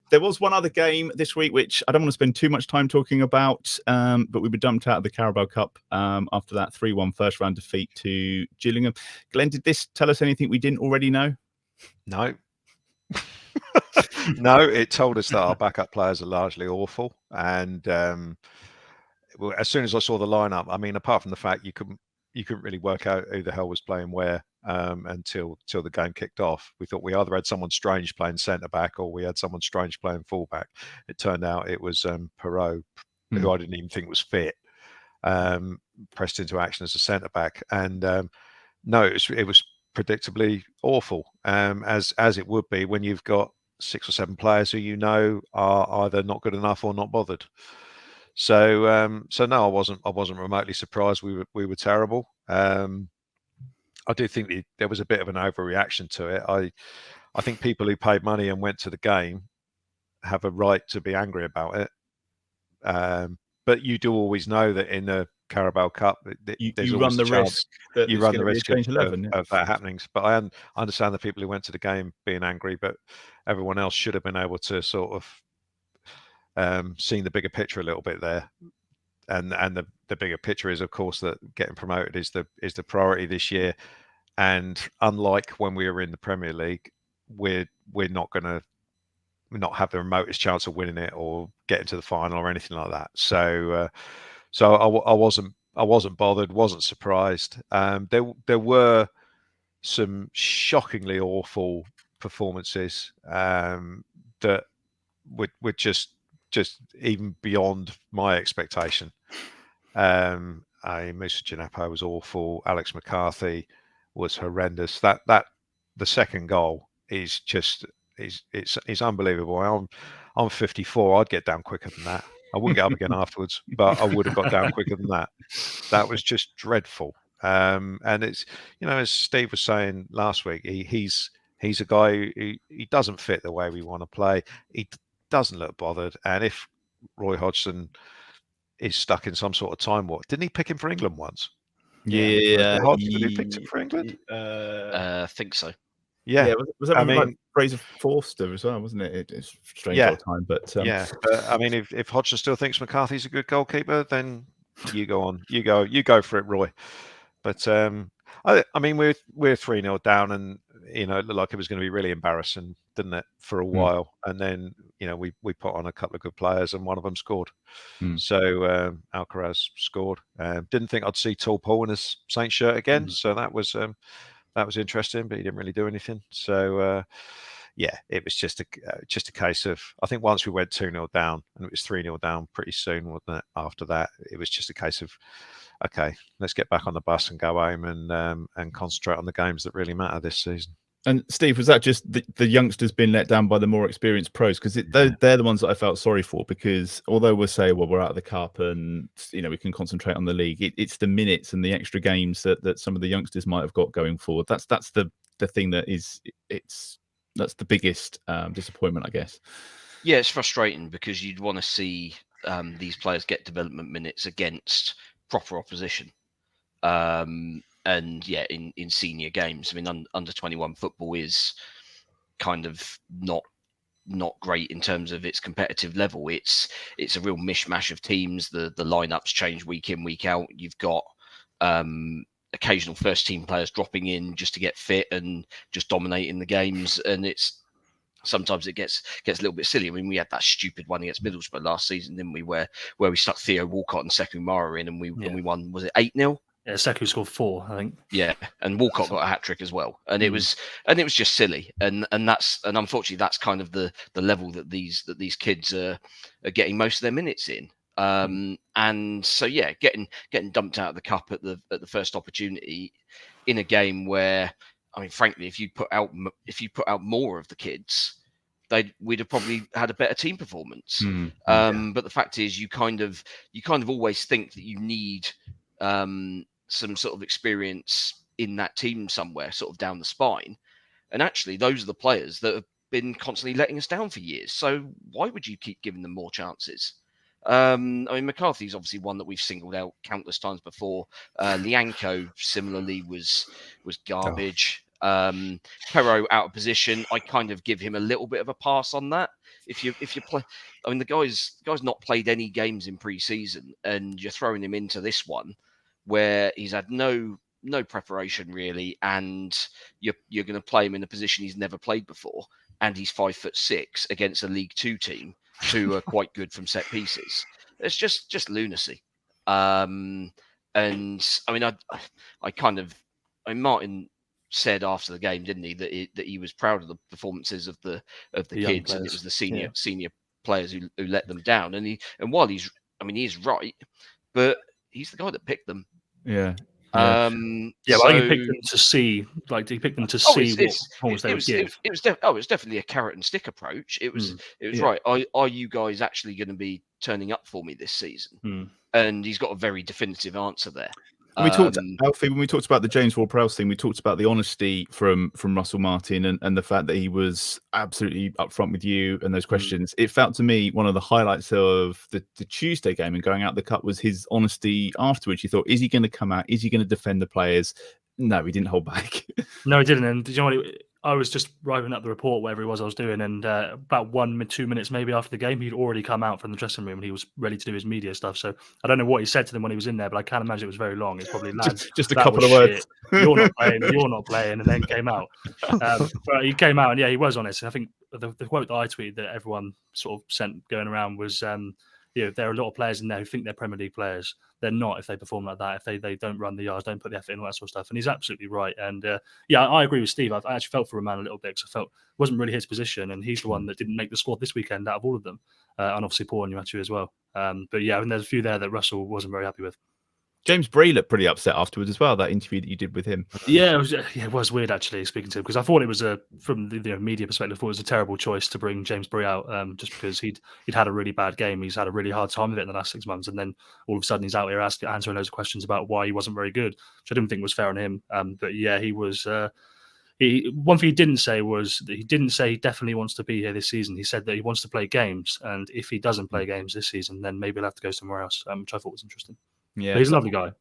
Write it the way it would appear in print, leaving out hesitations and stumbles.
There was one other game this week, which I don't want to spend too much time talking about, but we were dumped out of the Carabao Cup after that 3-1 first round defeat to Gillingham. Glenn, did this tell us anything we didn't already know? No. No, it told us that our backup players are largely awful. And as soon as I saw the lineup, I mean, apart from the fact you couldn't really work out who the hell was playing where until the game kicked off. We thought we either had someone strange playing centre back or we had someone strange playing fullback. It turned out it was Perot, who I didn't even think was fit, pressed into action as a centre back. And no, it was predictably awful, as it would be when you've got 6 or 7 players who are either not good enough or not bothered. So no, I wasn't remotely surprised. We were terrible. I do think there was a bit of an overreaction to it. I think people who paid money and went to the game have a right to be angry about it. But you do always know that in the Carabao Cup, there's you run the risk. You run the risk of that happening. But I understand the people who went to the game being angry, but everyone else should have been able to sort of seen the bigger picture a little bit there. And the bigger picture is, of course, that getting promoted is the priority this year. And unlike when we were in the Premier League, we're not going to not have the remotest chance of winning it or getting to the final or anything like that. So I wasn't bothered, wasn't surprised. There were some shockingly awful performances that were just even beyond my expectation. Moussa Djenepo was awful. Alex McCarthy was horrendous. That the second goal is just it's unbelievable. I'm 54. I'd get down quicker than that. I wouldn't get up again afterwards, but I would have got down quicker than that. That was just dreadful. And it's, as Steve was saying last week, he's a guy who he doesn't fit the way we want to play. He doesn't look bothered. And if Roy Hodgson is stuck in some sort of time warp, didn't he pick him for England once? Yeah, he picked him for England. I think so. Yeah, was that like Fraser Forster as well, wasn't it? It's strange all the time, but but I mean, if Hodgson still thinks McCarthy's a good goalkeeper, then you go on, you go for it, Roy. But I mean, we're 3-0 down, and it looked like it was going to be really embarrassing, didn't it, for a while? And then we put on a couple of good players, and one of them scored. So Alcaraz scored. Didn't think I'd see Tall Paul in his Saints shirt again, so that was interesting, but he didn't really do anything. So it was just a case of, I think once we went 2-0 down, and it was 3-0 down pretty soon, wasn't it? After that, it was just a case of, okay, let's get back on the bus and go home and concentrate on the games that really matter this season. And Steve, was that just the youngsters being let down by the more experienced pros? Because they're the ones that I felt sorry for, because although we'll say, well, we're out of the cup and we can concentrate on the league, it's the minutes and the extra games that some of the youngsters might have got going forward. That's the thing that's the biggest disappointment, I guess. Yeah, it's frustrating because you'd want to see these players get development minutes against proper opposition. And in senior games, I mean, under 21 football is kind of not great in terms of its competitive level. It's a real mishmash of teams. The lineups change week in, week out. You've got occasional first team players dropping in just to get fit and just dominating the games, and sometimes it gets a little bit silly. I mean, we had that stupid one against Middlesbrough last season, didn't we, where we stuck Theo Walcott and Sekou Mara in, and we won. Was it 8-0? Yeah, Sekou scored 4, I think. Yeah, and Walcott got a hat trick as well, and it was just silly, and unfortunately that's kind of the level that these kids are getting most of their minutes in. And so getting dumped out of the cup at the first opportunity in a game where, I mean, frankly, if you put out more of the kids, we'd have probably had a better team performance. But the fact is, you kind of always think that you need some sort of experience in that team somewhere, sort of down the spine. And actually, those are the players that have been constantly letting us down for years. So why would you keep giving them more chances? I mean, McCarthy's obviously one that we've singled out countless times before. Lianco similarly was garbage. Perot out of position. I kind of give him a little bit of a pass on that. if you play, I mean, the guy's not played any games in pre-season, and you're throwing him into this one where he's had no preparation really, and you're going to play him in a position he's never played before, and he's 5'6" against a League Two team who are quite good from set pieces. It's just lunacy. And I mean, Martin said after the game, didn't he, that he was proud of the performances of the kids, and it was the senior players who let them down. And while he's right, but he's the guy that picked them. Yeah. I think he picked them to see, what performance they would give. It was definitely a carrot and stick approach. It was right. Are you guys actually going to be turning up for me this season? And he's got a very definitive answer there. We talked, Alfie, when we talked about the James Ward-Prowse thing, we talked about the honesty from Russell Martin and the fact that he was absolutely upfront with you and those questions. It felt to me one of the highlights of the Tuesday game and going out the cup was his honesty afterwards. You thought, is he going to come out? Is he going to defend the players? No, he didn't hold back. No, he didn't. And did you know what? I was just writing up the report, whatever it was I was doing, and about 1-2 minutes maybe after the game, he'd already come out from the dressing room and he was ready to do his media stuff. So I don't know what he said to them when he was in there, but I can't imagine it was very long. It's probably just a couple of words. You're not playing, and then came out. But he came out, and he was honest. And I think the quote that I tweeted that everyone sort of sent going around was, there are a lot of players in there who think they're Premier League players. They're not if they perform like that, if they don't run the yards, don't put the effort in, all that sort of stuff. And he's absolutely right. And I agree with Steve. I actually felt for Roman a little bit because I felt it wasn't really his position, and he's the one that didn't make the squad this weekend out of all of them. And obviously Paul and Matthew as well. But and there's a few there that Russell wasn't very happy with. James Bree looked pretty upset afterwards as well, that interview that you did with him. Yeah, it was weird actually speaking to him, because I thought it was from the media perspective, I thought it was a terrible choice to bring James Bree out just because he'd had a really bad game. He's had a really hard time with it in the last 6 months, and then all of a sudden he's out here answering loads of questions about why he wasn't very good, which I didn't think was fair on him. But yeah, he was. One thing he didn't say was that he didn't say he definitely wants to be here this season. He said that he wants to play games, and if he doesn't play games this season, then maybe he'll have to go somewhere else, which I thought was interesting. Yeah, but he's a lovely guy.